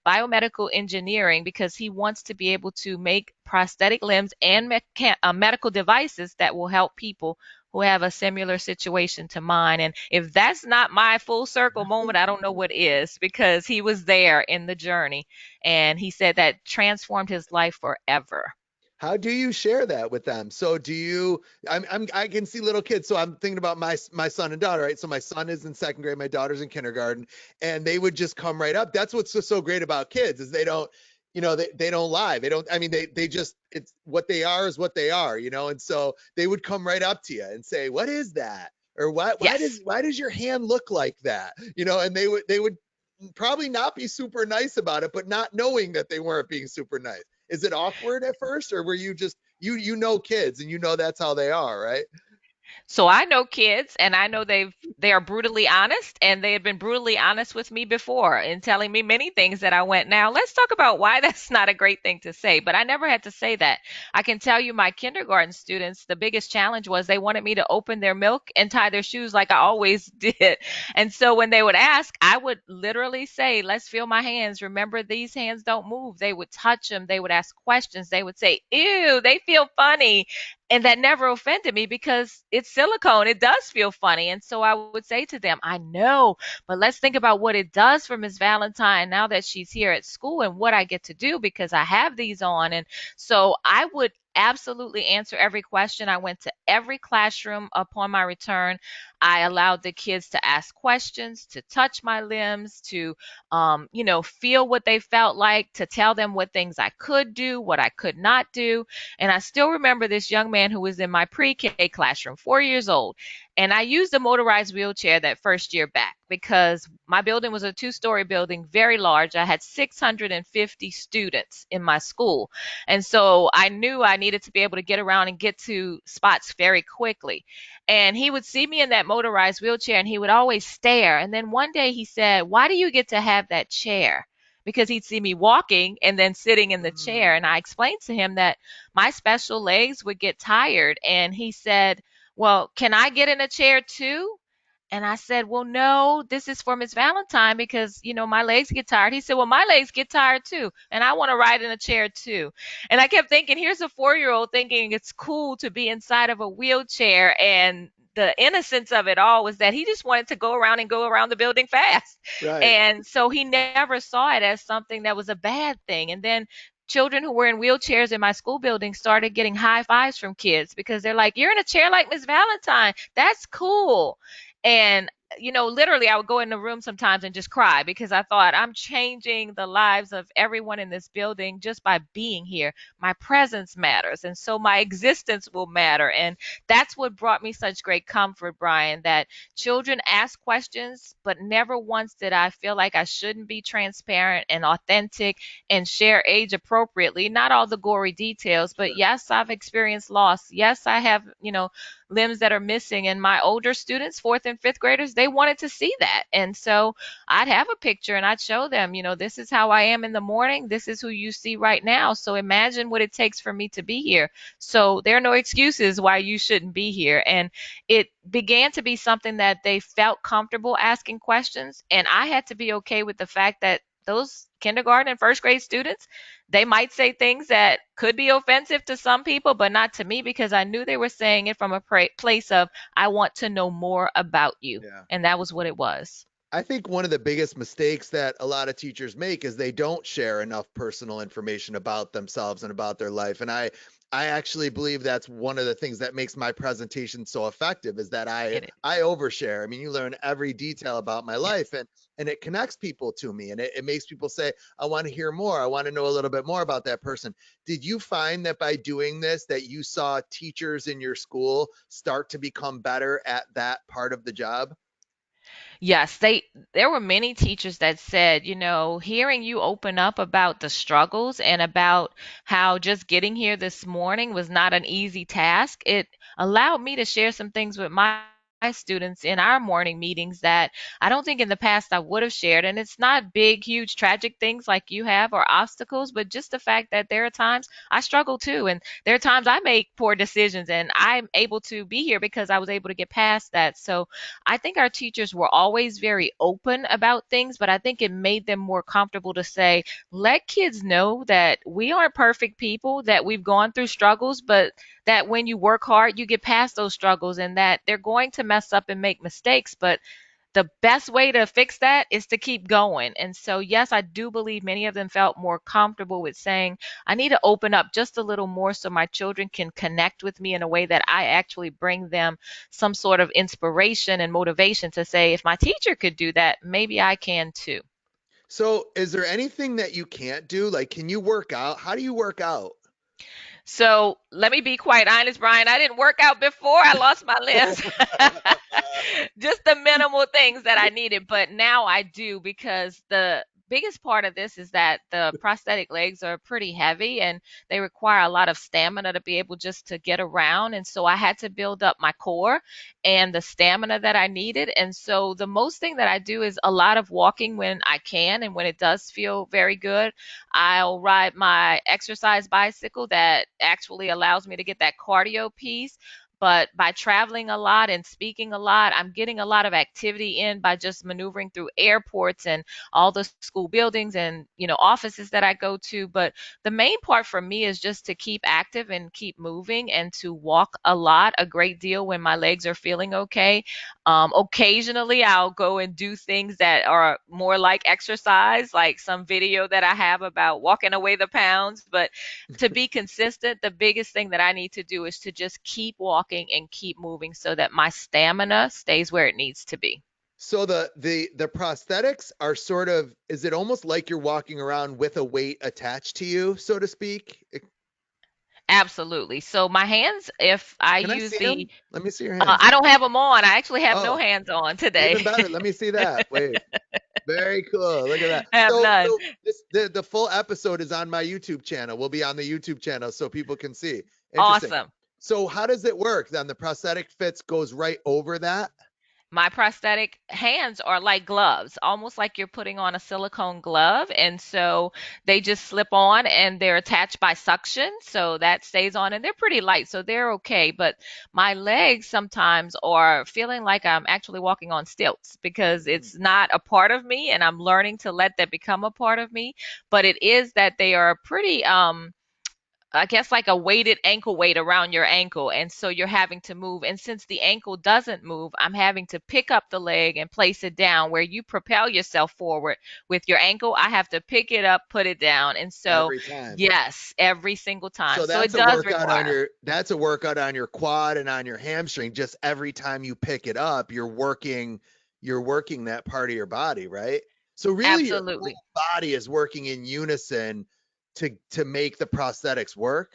biomedical engineering, because he wants to be able to make prosthetic limbs and medical devices that will help people who have a similar situation to mine. And if that's not my full circle moment, I don't know what is, because he was there in the journey, and he said that transformed his life forever. How do you share that with them? So do you? I can see little kids. So I'm thinking about my son and daughter, right? So my son is in second grade, my daughter's in kindergarten, and they would just come right up. That's what's so great about kids, is they don't, they don't lie. They don't. I mean, they just, it's what they are is what they are, and so they would come right up to you and say, "What is that?" Or Yes. why does your hand look like that? And they would probably not be super nice about it, but not knowing that they weren't being super nice. Is it awkward at first, or were you just, kids and that's how they are, right? So I know kids, and I know they are brutally honest, and they had been brutally honest with me before in telling me many things that I went, now let's talk about why that's not a great thing to say. But I never had to say that. I can tell you my kindergarten students, the biggest challenge was they wanted me to open their milk and tie their shoes like I always did. And so when they would ask, I would literally say, let's feel my hands. Remember, these hands don't move. They would touch them. They would ask questions. They would say, ew, they feel funny. And that never offended me because it's silicone. It does feel funny. And so I would say to them, I know, but let's think about what it does for Miss Valentine now that she's here at school and what I get to do because I have these on. And so I would absolutely answer every question. I went to every classroom upon my return. I allowed the kids to ask questions, to touch my limbs, to feel what they felt like, to tell them what things I could do, what I could not do. And I still remember this young man who was in my pre-K classroom, 4 years old. And I used a motorized wheelchair that first year back because my building was a two-story building, very large. I had 650 students in my school. And so I knew I needed to be able to get around and get to spots very quickly. And he would see me in that motorized wheelchair and he would always stare. And then one day he said, why do you get to have that chair? Because he'd see me walking and then sitting in the chair. And Mm, I explained to him that my special legs would get tired. And he said, well, can I get in a chair too? And I said, well, no, this is for Miss Valentine because, my legs get tired. He said, well, my legs get tired too. And I want to ride in a chair too. And I kept thinking, here's a 4 year old thinking it's cool to be inside of a wheelchair. And the innocence of it all was that he just wanted to go around the building fast. right. And so he never saw it as something that was a bad thing. And then children who were in wheelchairs in my school building started getting high fives from kids because they're like, you're in a chair like Miss Valentine. That's cool. And literally I would go in the room sometimes and just cry because I thought I'm changing the lives of everyone in this building just by being here. My presence matters. And so my existence will matter. And that's what brought me such great comfort, Brian, that children ask questions, but never once did I feel like I shouldn't be transparent and authentic and share age appropriately. Not all the gory details, but Sure. yes, I've experienced loss. Yes, I have, limbs that are missing. And my older students, fourth and fifth graders, they wanted to see that. And so I'd have a picture and I'd show them, this is how I am in the morning. This is who you see right now. So imagine what it takes for me to be here. So there are no excuses why you shouldn't be here. And it began to be something that they felt comfortable asking questions. And I had to be okay with the fact that those kindergarten and first grade students, they might say things that could be offensive to some people, but not to me because I knew they were saying it from a place of, I want to know more about you. Yeah. And that was what it was. I think one of the biggest mistakes that a lot of teachers make is they don't share enough personal information about themselves and about their life. And I actually believe that's one of the things that makes my presentation so effective is that I It is. I overshare. I mean, you learn every detail about my life Yes. and it connects people to me and it makes people say, I want to hear more. I want to know a little bit more about that person. Did you find that by doing this that you saw teachers in your school start to become better at that part of the job? Yes, there were many teachers that said, hearing you open up about the struggles and about how just getting here this morning was not an easy task. It allowed me to share some things with my students in our morning meetings that I don't think in the past I would have shared. And it's not big, huge, tragic things like you have or obstacles, but just the fact that there are times I struggle too. And there are times I make poor decisions and I'm able to be here because I was able to get past that. So I think our teachers were always very open about things, but I think it made them more comfortable to say, let kids know that we aren't perfect people, that we've gone through struggles, but that when you work hard, you get past those struggles and that they're going to mess up and make mistakes. But the best way to fix that is to keep going. And so, yes, I do believe many of them felt more comfortable with saying, I need to open up just a little more so my children can connect with me in a way that I actually bring them some sort of inspiration and motivation to say, if my teacher could do that, maybe I can too. So, is there anything that you can't do? Like, can you work out? How do you work out? So let me be quite honest, Brian. I didn't work out before I lost my limbs. Just the minimal things that I needed, but now I do because the biggest part of this is that the prosthetic legs are pretty heavy and they require a lot of stamina to be able just to get around. And so I had to build up my core and the stamina that I needed. And so the most thing that I do is a lot of walking when I can and when it does feel very good. I'll ride my exercise bicycle that actually allows me to get that cardio piece. But by traveling a lot and speaking a lot, I'm getting a lot of activity in by just maneuvering through airports and all the school buildings and, offices that I go to. But the main part for me is just to keep active and keep moving and to walk a lot, a great deal when my legs are feeling okay. Occasionally, I'll go and do things that are more like exercise, like some video that I have about walking away the pounds. But to be consistent, the biggest thing that I need to do is to just keep walking and keep moving so that my stamina stays where it needs to be. So the prosthetics are sort of, is it almost like you're walking around with a weight attached to you, so to speak? Absolutely. So my hands, if I Can I use see them? the, Let me see your hands. I don't have them on. I actually have no Oh, hands on today. even better. Let me see that. Wait. Very cool. Look at that. I have none. So this the full episode is on my YouTube channel. Will be on the YouTube channel so people can see. Interesting. Awesome. So how does it work then? The prosthetic fits goes right over that? My prosthetic hands are like gloves, almost like you're putting on a silicone glove. And so they just slip on and they're attached by suction. So that stays on and they're pretty light. So they're okay. But my legs sometimes are feeling like I'm actually walking on stilts because Mm. it's not a part of me and I'm learning to let that become a part of me. But it is that they are pretty, I guess like a weighted ankle weight around your ankle. And so you're having to move. And since the ankle doesn't move, I'm having to pick up the leg and place it down where you propel yourself forward with your ankle. I have to pick it up, put it down. And so, Every time. yes, every single time. So So it that's a does workout on require. your quad and on your hamstring. Just every time you pick it up, you're working that part of your body, right? So really your whole Absolutely. body is working in unison to make the prosthetics work.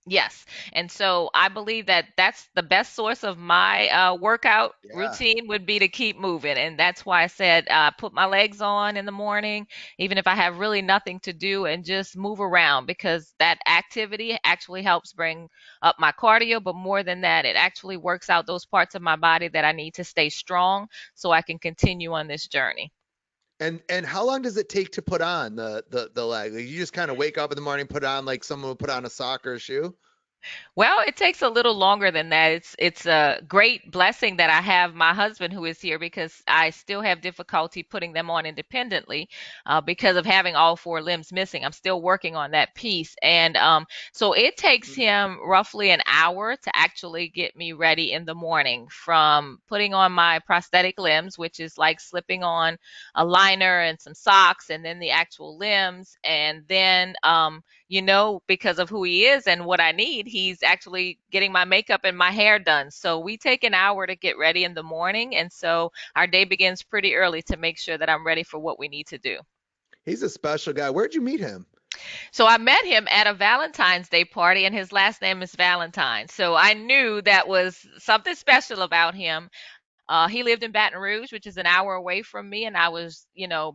Yes. And so I believe that that's the best source of my workout Yeah. routine would be to keep moving. And that's why I said put my legs on in the morning, even if I have really nothing to do, and just move around because that activity actually helps bring up my cardio. But more than that, it actually works out those parts of my body that I need to stay strong so I can continue on this journey. And how long does it take to put on the leg? Like you just kind of wake up in the morning, put on like someone would put on a sock or a shoe? Well, it takes a little longer than that. It's a great blessing that I have my husband who is here because I still have difficulty putting them on independently because of having all four limbs missing. I'm still working on that piece, and so it takes him roughly an hour to actually get me ready in the morning from putting on my prosthetic limbs, which is like slipping on a liner and some socks, and then the actual limbs, and then because of who he is and what I need, he's actually getting my makeup and my hair done. So we take an hour to get ready in the morning. And so our day begins pretty early to make sure that I'm ready for what we need to do. He's a special guy. Where'd you meet him? So I met him at a Valentine's Day party, and his last name is Valentine. So I knew that was something special about him. He lived in Baton Rouge, which is an hour away from me, and I was,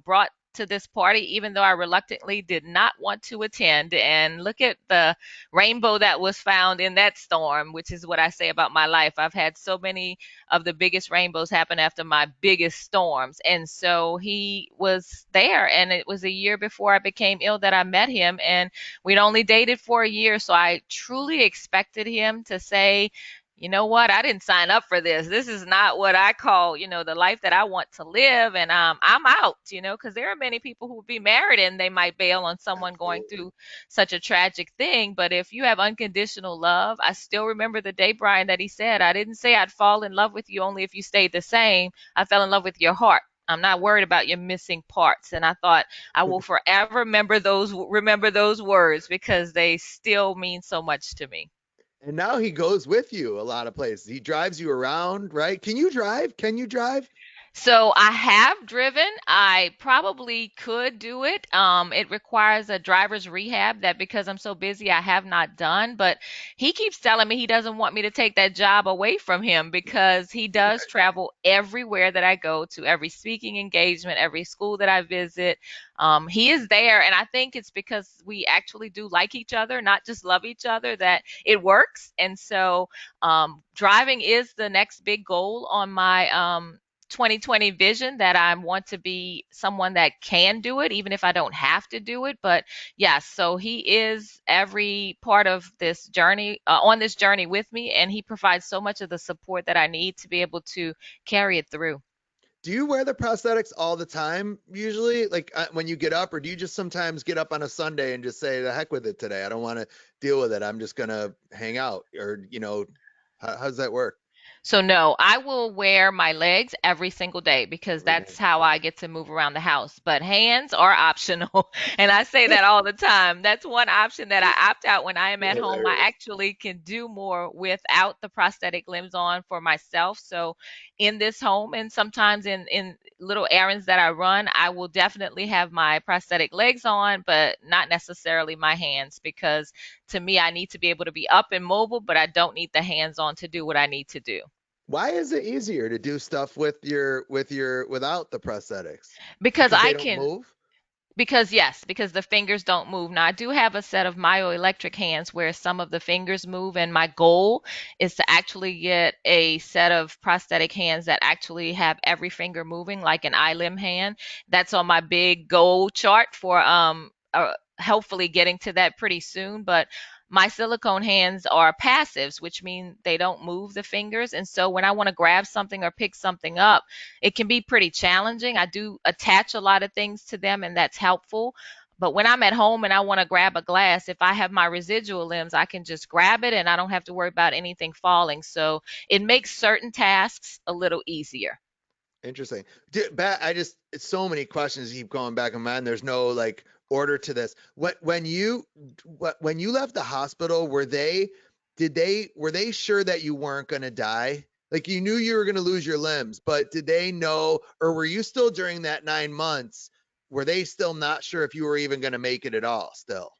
brought to this party even though I reluctantly did not want to attend. And look at the rainbow that was found in that storm, which is what I say about my life. I've had so many of the biggest rainbows happen after my biggest storms. And so he was there, and it was a year before I became ill that I met him, and we'd only dated for a year. So I truly expected him to say, you know what? I didn't sign up for this. This is not what I call, the life that I want to live. And I'm out, because there are many people who would be married and they might bail on someone going Absolutely. through such a tragic thing. But if you have unconditional love, I still remember the day, Brian, that he said, I didn't say I'd fall in love with you only if you stayed the same. I fell in love with your heart. I'm not worried about your missing parts. And I thought I will forever remember those words because they still mean so much to me. And now he goes with you a lot of places. He drives you around, right? Can you drive? Can you drive? So I have driven. I probably could do it. It requires a driver's rehab that because I'm so busy, I have not done. But he keeps telling me he doesn't want me to take that job away from him because he does travel everywhere that I go to, every speaking engagement, every school that I visit. He is there. And I think it's because we actually do like each other, not just love each other, that it works. And so driving is the next big goal on my 2020 vision that I want to be someone that can do it, even if I don't have to do it. But yes, so he is every part of this journey, on this journey with me, and he provides so much of the support that I need to be able to carry it through. Do you wear the prosthetics all the time usually, like when you get up, or do you just sometimes get up on a Sunday and just say the heck with it today? I don't want to deal with it. I'm just gonna hang out, or how does that work? So no, I will wear my legs every single day because Every that's day. how I get to move around the house. But hands are optional. And I say that all the time. That's one option that I opt out when I am at home. I Hilarious. actually can do more without the prosthetic limbs on for myself. So in this home and sometimes in little errands that I run, I will definitely have my prosthetic legs on, but not necessarily my hands because to me I need to be able to be up and mobile, but I don't need the hands on to do what I need to do. Why is it easier to do stuff without the prosthetics? Because Because I they don't can move? Because yes, because the fingers don't move. Now I do have a set of myoelectric hands where some of the fingers move, and my goal is to actually get a set of prosthetic hands that actually have every finger moving, like an iLim hand. That's on my big goal chart for hopefully getting to that pretty soon. But my silicone hands are passives, which mean they don't move the fingers. And so when I want to grab something or pick something up, it can be pretty challenging. I do attach a lot of things to them, and that's helpful. But when I'm at home and I want to grab a glass, if I have my residual limbs, I can just grab it and I don't have to worry about anything falling. So it makes certain tasks a little easier. Interesting. I just, it's so many questions keep going back in my mind. There's no like order to this. When you left the hospital, were they sure that you weren't going to die? Like you knew you were going to lose your limbs, but did they know, or were you still during that 9 months? Were they still not sure if you were even going to make it at all still?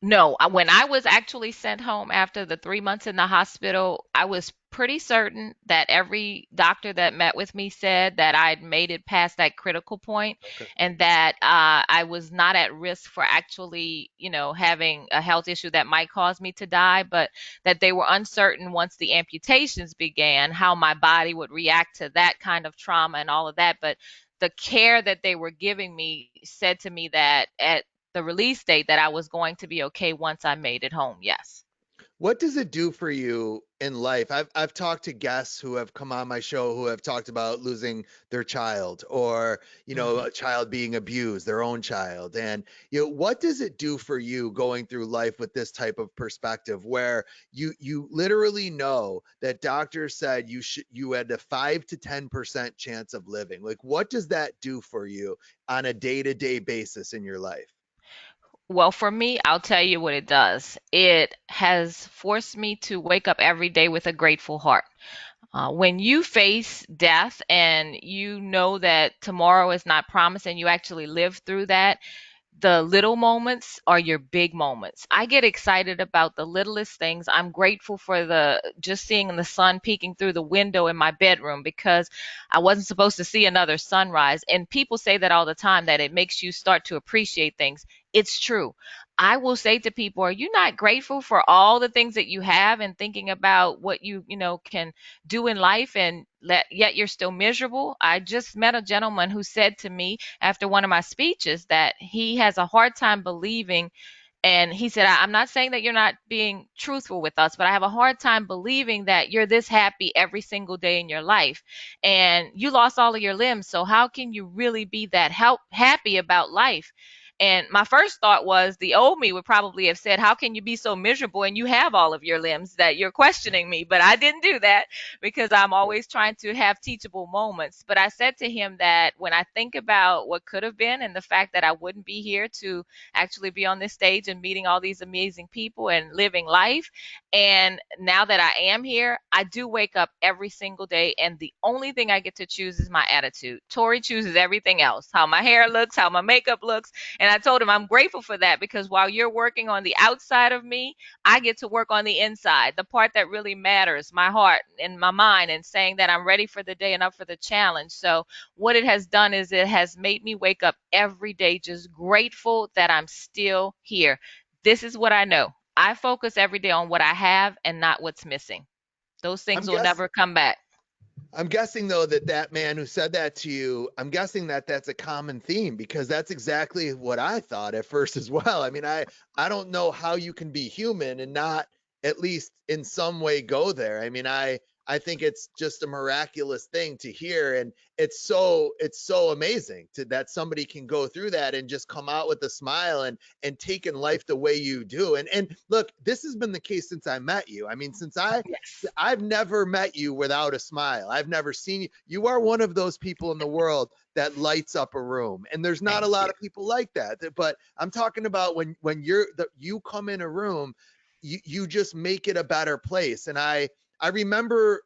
No, when I was actually sent home after the 3 months in the hospital, I was pretty certain that every doctor that met with me said that I'd made it past that critical point Okay. and that I was not at risk for actually, having a health issue that might cause me to die, but that they were uncertain once the amputations began how my body would react to that kind of trauma and all of that. But the care that they were giving me said to me that at the release date that I was going to be okay once I made it home. Yes. What does it do for you in life? I've talked to guests who have come on my show who have talked about losing their child, or, Mhm. a child being abused, their own child. And, what does it do for you going through life with this type of perspective where you literally know that doctors said you had a 5 to 10% chance of living? Like what does that do for you on a day-to-day basis in your life? Well, for me, I'll tell you what it does. It has forced me to wake up every day with a grateful heart. When you face death and you know that tomorrow is not promised and you actually live through that, the little moments are your big moments. I get excited about the littlest things. I'm grateful for the just seeing the sun peeking through the window in my bedroom because I wasn't supposed to see another sunrise. And people say that all the time that it makes you start to appreciate things. It's true. I will say to people, are you not grateful for all the things that you have and thinking about what you can do in life and yet you're still miserable? I just met a gentleman who said to me after one of my speeches that he has a hard time believing. And he said, I'm not saying that you're not being truthful with us, but I have a hard time believing that you're this happy every single day in your life. And you lost all of your limbs. So how can you really be that happy about life? And my first thought was the old me would probably have said, how can you be so miserable and you have all of your limbs that you're questioning me? But I didn't do that because I'm always trying to have teachable moments. But I said to him that when I think about what could have been and the fact that I wouldn't be here to actually be on this stage and meeting all these amazing people and living life, and now that I am here, I do wake up every single day, and the only thing I get to choose is my attitude. Tori chooses everything else, how my hair looks, how my makeup looks. And I told him I'm grateful for that because while you're working on the outside of me, I get to work on the inside, the part that really matters, my heart and my mind, and saying that I'm ready for the day and up for the challenge. So, what it has done is it has made me wake up every day just grateful that I'm still here. This is what I know. I focus every day on what I have and not what's missing. Those I'm things will guess never come back. I'm guessing though that that man who said that to you, I'm guessing that that's a common theme because that's exactly what I thought at first as well. I mean, I don't know how you can be human and not at least in some way go there. I mean, I think it's just a miraculous thing to hear, and it's so amazing to that somebody can go through that and just come out with a smile and taking life the way you do. And look, this has been the case since I met you. I mean, since Yes. I've never met you without a smile. I've never seen you. You are one of those people in the world that lights up a room, and there's not a Thank lot you. of people like that. But I'm talking about when you come in a room, you just make it a better place. And I remember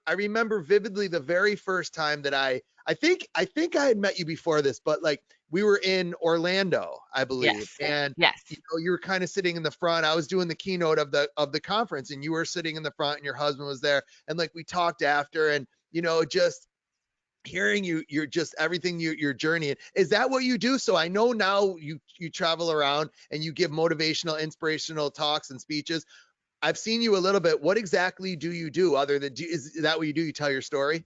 vividly the very first time that I think I had met you before this, but like we were in Orlando, I believe, Yes. and Yes. you were kind of sitting in the front. I was doing the keynote of the conference, and you were sitting in the front, and your husband was there, and like we talked after, and just hearing you're just everything your journey. Is that what you do? So I know now you travel around and you give motivational, inspirational talks and speeches. I've seen you a little bit. What exactly do you do other than is that what you do? You tell your story?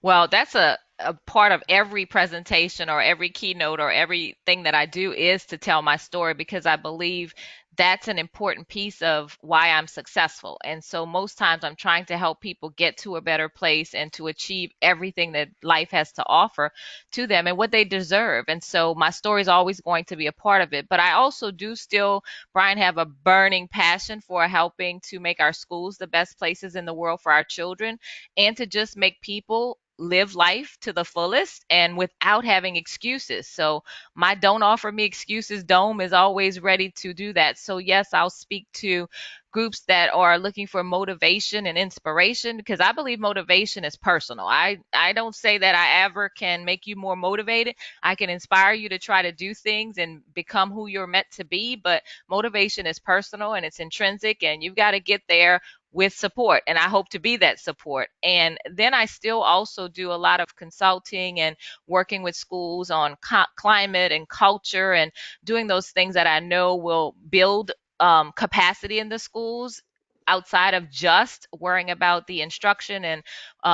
Well, that's a part of every presentation or every keynote or everything that I do is to tell my story because I believe that's an important piece of why I'm successful. And so most times I'm trying to help people get to a better place and to achieve everything that life has to offer to them and what they deserve. And so my story is always going to be a part of it. But I also do still, Brian, have a burning passion for helping to make our schools the best places in the world for our children and to just make people live life to the fullest and without having excuses. So my don't offer me excuses dome is always ready to do that. So yes, I'll speak to groups that are looking for motivation and inspiration because I believe motivation is personal. I don't say that I ever can make you more motivated. I can inspire you to try to do things and become who you're meant to be, but motivation is personal and it's intrinsic and you've got to get there with support, and I hope to be that support. And then I still also do a lot of consulting and working with schools on climate and culture and doing those things that I know will build capacity in the schools outside of just worrying about the instruction and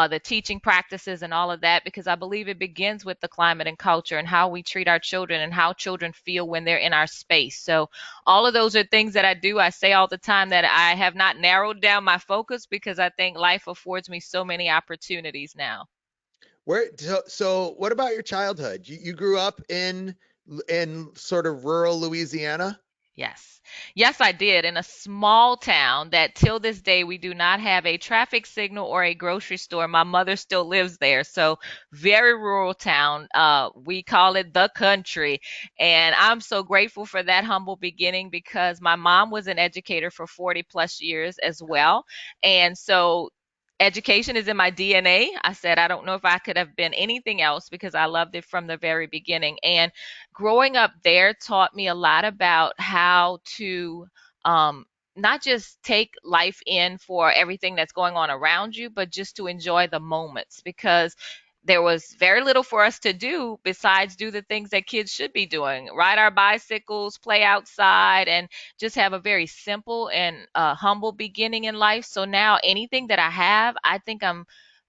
the teaching practices and all of that, because I believe it begins with the climate and culture and how we treat our children and how children feel when they're in our space. So all of those are things that I do. I say all the time that I have not narrowed down my focus because I think life affords me so many opportunities now. So what about your childhood? You grew up in sort of rural Louisiana? Yes. Yes, I did. In a small town that till this day we do not have a traffic signal or a grocery store. My mother still lives there. So very rural town. We call it the country. And I'm so grateful for that humble beginning because my mom was an educator for 40 plus years as well. And so education is in my DNA. I said I don't know if I could have been anything else because I loved it from the very beginning. And growing up there taught me a lot about how to um, not just take life in for everything that's going on around you, but just to enjoy the moments because there was very little for us to do besides do the things that kids should be doing, ride our bicycles, play outside, and just have a very simple and humble beginning in life. So now anything that I have, I think I'm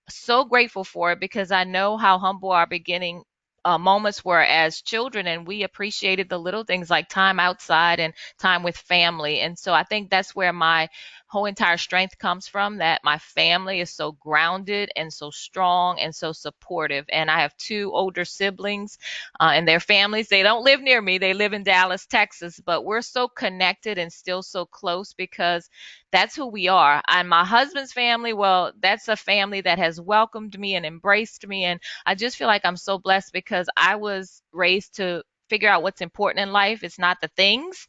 so grateful for it because I know how humble our beginning moments were as children, and we appreciated the little things like time outside and time with family. And so I think that's where my whole entire strength comes from, that my family is so grounded and so strong and so supportive. And I have two older siblings and their families. They don't live near me, they live in Dallas, Texas, but we're so connected and still so close because that's who we are. And my husband's family, well, that's a family that has welcomed me and embraced me. And I just feel like I'm so blessed because I was raised to figure out what's important in life. It's not the things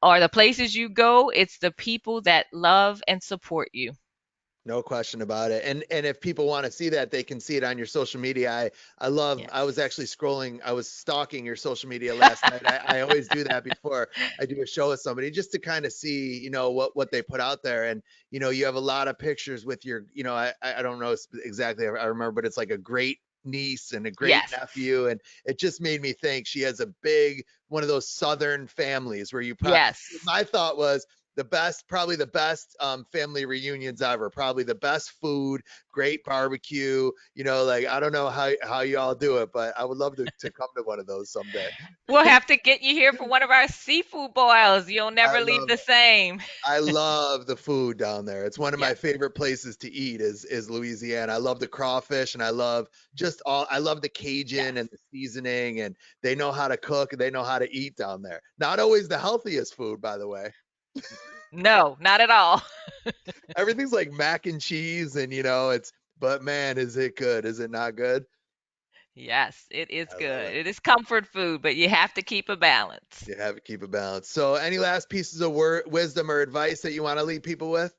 or the places you go, it's the people that love and support you. No question about it. And if people want to see that, they can see it on your social media. I love, I was Yes. actually scrolling, I was stalking your social media last night. I always do that before I do a show with somebody, just to kind of see, what they put out there. And, you have a lot of pictures with your, I don't know exactly, I remember, but it's like a great niece and a great Yes. nephew. And it just made me think she has a big, one of those Southern families where you probably, Yes. my thought was, probably the best family reunions ever. Probably the best food, great barbecue. Like, I don't know how you all do it, but I would love to come to one of those someday. We'll have to get you here for one of our seafood boils. You'll I never leave love the same. I love the food down there. It's one of my Yes. favorite places to eat is Louisiana. I love the crawfish, and I love I love the Cajun and Yes. the seasoning, and they know how to cook and they know how to eat down there. Not always the healthiest food, by the way. No, not at all. Everything's like mac and cheese, and but man, is it good? Is it not good? Yes, it is I love good. it. It is comfort food, but you have to keep a balance. You have to keep it balanced. So, any last pieces of wisdom or advice that you want to leave people with?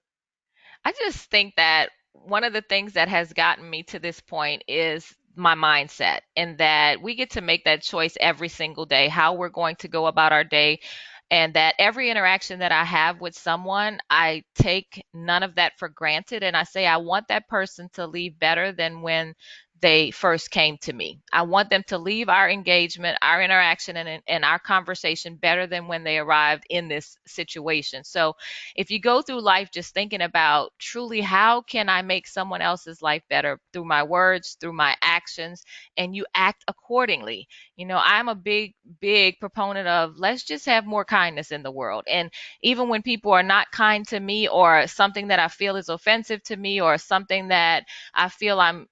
I just think that one of the things that has gotten me to this point is my mindset, and that we get to make that choice every single day, how we're going to go about our day. And that every interaction that I have with someone, I take none of that for granted. And I say, I want that person to leave better than when they first came to me. I want them to leave our engagement, our interaction, and our conversation better than when they arrived in this situation. So if you go through life just thinking about truly how can I make someone else's life better through my words, through my actions, and you act accordingly. I'm a big proponent of let's just have more kindness in the world. And even when people are not kind to me, or something that I feel is offensive to me, or something that I feel I'm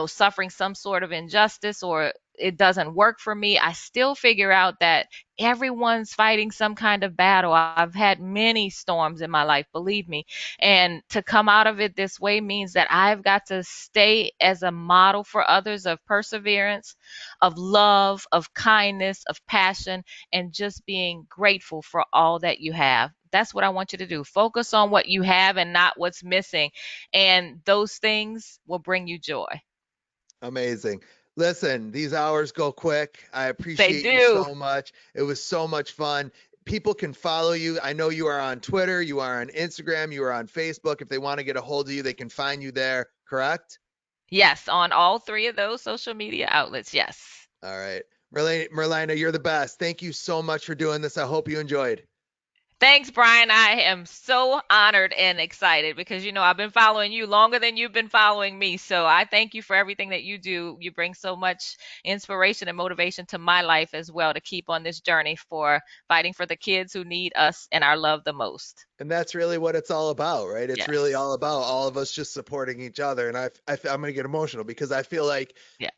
suffering some sort of injustice, or it doesn't work for me, I still figure out that everyone's fighting some kind of battle. I've had many storms in my life, believe me. And to come out of it this way means that I've got to stay as a model for others of perseverance, of love, of kindness, of passion, and just being grateful for all that you have. That's what I want you to do. Focus on what you have and not what's missing. And those things will bring you joy. Amazing. Listen, these hours go quick. I They appreciate you do. so much. It was so much fun. People can follow you. I know you are on Twitter, you are on Instagram, you are on Facebook. If they want to get a hold of you, they can find you there, correct? Yes, on all three of those social media outlets. Yes. All right. Merlina, you're the best. Thank you so much for doing this. I hope you enjoyed. Thanks, Brian. I am so honored and excited because, I've been following you longer than you've been following me. So I thank you for everything that you do. You bring so much inspiration and motivation to my life as well to keep on this journey for fighting for the kids who need us and our love the most. And that's really what it's all about, right? It's really Yes. all about all of us just supporting each other. And I'm going to get emotional because I feel like Yes.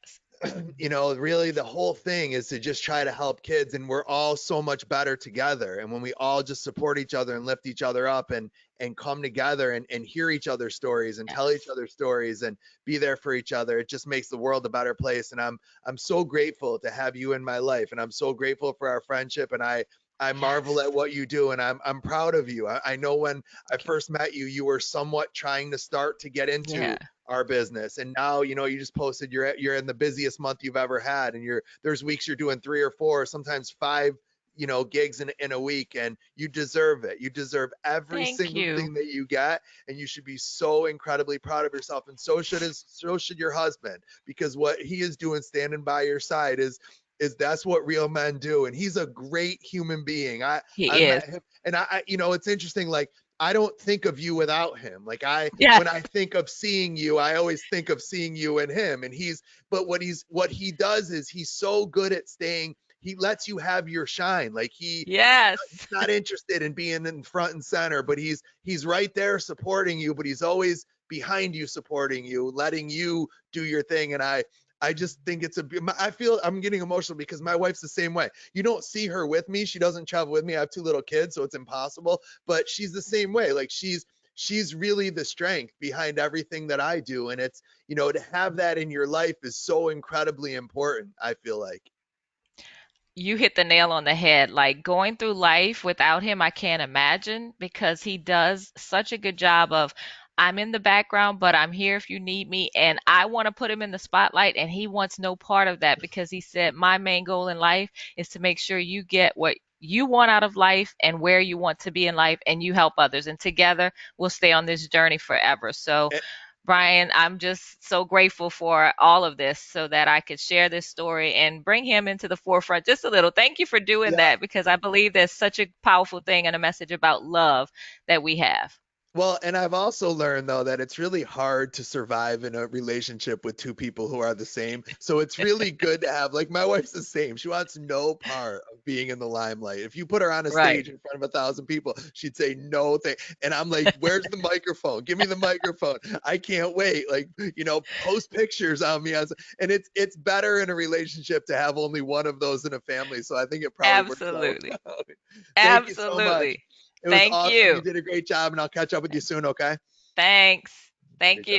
really the whole thing is to just try to help kids, and we're all so much better together. And when we all just support each other and lift each other up and come together and hear each other's stories and tell each Yes. other stories and be there for each other, it just makes the world a better place. And I'm so grateful to have you in my life, and I'm so grateful for our friendship. And I marvel Yes. at what you do, and I'm proud of you. I know when I Thank you. first met you, you were somewhat trying to start to get Yeah. into our business, and now you just posted you're in the busiest month you've ever had, and there's weeks you're doing 3 or 4, sometimes 5 gigs in a week, and you deserve it. You deserve every Thank single you. thing that you get, and you should be so incredibly proud of yourself, and so should your husband, because what he is doing standing by your side is that's what real men do, and he's a great human being. I He is. met him, and it's interesting, like, I don't think of you without him. Like, Yes. when I think of seeing you, I always think of seeing you and him. And but what he does is he's so good at staying he lets you have your shine. Like he's Yes. not interested in being in front and center, but he's right there supporting you, but he's always behind you supporting you, letting you do your thing. And I just think I feel I'm getting emotional because my wife's the same way. You don't see her with me. She doesn't travel with me. I have two little kids, so it's impossible, but she's the same way. Like she's really the strength behind everything that I do. And it's, to have that in your life is so incredibly important, I feel like. You hit the nail on the head. Like going through life without him, I can't imagine because he does such a good job of, I'm in the background, but I'm here if you need me. And I want to put him in the spotlight, and he wants no part of that because he said, my main goal in life is to make sure you get what you want out of life and where you want to be in life, and you help others. And together we'll stay on this journey forever. So, Eh, Brian, I'm just so grateful for all of this so that I could share this story and bring him into the forefront just a little. Thank you for doing yeah. that because I believe there's such a powerful thing and a message about love that we have. Well, and I've also learned though that it's really hard to survive in a relationship with two people who are the same. So it's really good to have, like, my wife's the same. She wants no part of being in the limelight. If you put her on a Right. stage in front of 1,000 people, she'd say no thing. And I'm like, where's the microphone? Give me the microphone. I can't wait. Like, post pictures on me. And it's better in a relationship to have only one of those in a family. So I think it probably works out Absolutely. well. Thank you so much. Absolutely. It was Thank awesome. You you. did a great job, and I'll catch up with you soon, okay? Thanks. Thank Great you. job.